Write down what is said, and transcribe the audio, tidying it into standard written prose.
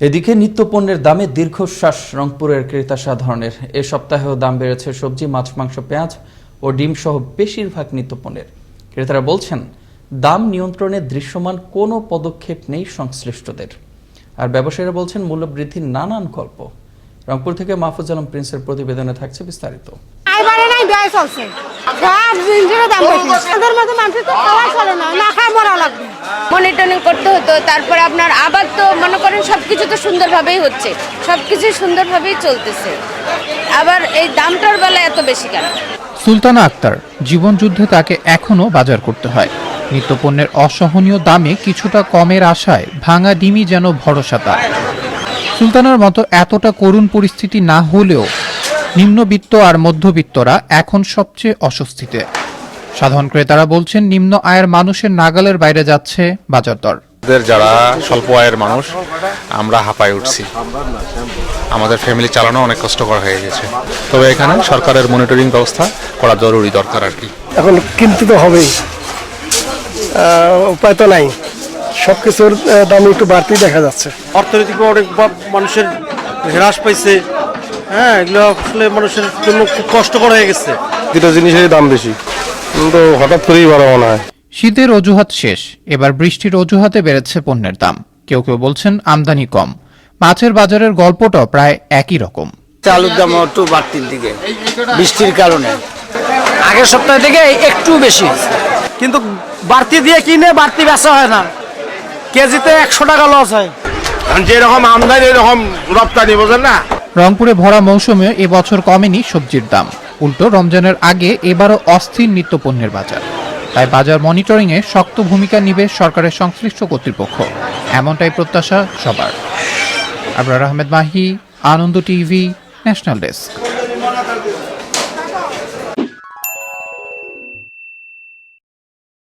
এদিকে নিত্যপণ্যের দামে দীর্ঘশ্বাস রংপুরের ক্রেতা সাধারণের। এ সপ্তাহেও দাম বেড়েছে সবজি, মাছ, মাংস, পেঁয়াজ ও ডিম সহ বেশিরভাগ নিত্যপণ্যের। ক্রেতারা বলছেন, দাম নিয়ন্ত্রণে দৃশ্যমান কোনো পদক্ষেপ নেই সংশ্লিষ্টদের। আর ব্যবসায়ীরা বলছেন, মূল্যবৃদ্ধির নানান গল্প। রংপুর থেকে মাহফুজ আলম প্রিন্সের প্রতিবেদনে থাকছে বিস্তারিত। মনিটরিং করতে হতো, তারপরে আপনার আবার তো মনে করেন সবকিছু তো সুন্দরভাবেই হচ্ছে, সবকিছু সুন্দরভাবেই চলতেছে, আবার এই দামটার বেলা এত বেশি কেন? সুলতানা আক্তার, জীবনযুদ্ধে তাকে এখনো বাজার করতে হয়। নিত্যপণ্যের অসহনীয় দামে কিছুটা কমের আশায় ভাঙা ডিমই যেন ভরসা তার। সুলতানার মতো এতটা করুণ পরিস্থিতি না হলেও নিম্নবিত্ত আর মধ্যবিত্তরা এখন সবচেয়ে অস্বস্তিতে। সাধারণ ক্রেতারা বলছেন, নিম্ন আয়ের মানুষের নাগালের বাইরে যাচ্ছে বাজার দর। যারা স্বল্প আয়ের মানুষ, আমরা হাঁপায় উঠছি। আমাদের ফ্যামিলি চালানো অনেক কষ্টকর হয়ে গেছে। তবে এখানে সরকারের মনিটরিং ব্যবস্থা করা জরুরি দরকার আর কি। এখন কিনতে তো হবেই, উপায় তো নাই। সবকিছুর দাম একটু বাড়তি দেখা যাচ্ছে। অর্থনৈতিক অনেক মানুষের হ্রাস পাইছে। হ্যাঁ, এগুলো আসলে মানুষের জন্য খুব কষ্টকর হয়ে গেছে। দুটো জিনিসের দাম বেশি, কিন্তু হঠাৎ করেই বাড়া মনে হয়। শীতের অজুহাত শেষ, এবার বৃষ্টির অজুহাতে বেড়েছে পণ্যের দাম। কেউ কেউ বলছেন আমদানি কম। মাছের বাজারের গল্পটা প্রায় একই রকম। আলুর দাম একটু বাড়তির দিকে বৃষ্টির কারণে, আগের সপ্তাহ থেকে একটু বেশি, কিন্তু বাড়তি দিয়ে কিনে বাড়তি বেচা হয় না, কেজিতে 100 টাকা লস হয়। যেরকম আমদানি এরকম রপ্তানি, বোঝেন না। রংপুরে ভরা মৌসুমে এবছর কমেনি সবজির দাম। উল্টো রমজানের আগে এবারও অস্থির নিত্যপণ্যের বাজার। তাই বাজার মনিটরিংয়ে শক্ত ভূমিকা নিবে সরকারের সংশ্লিষ্ট কর্তৃপক্ষ, এমনটাই প্রত্যাশা সবার। আবরার আহমেদ মাহি, আনন্দ টিভি, ন্যাশনাল ডেস্ক।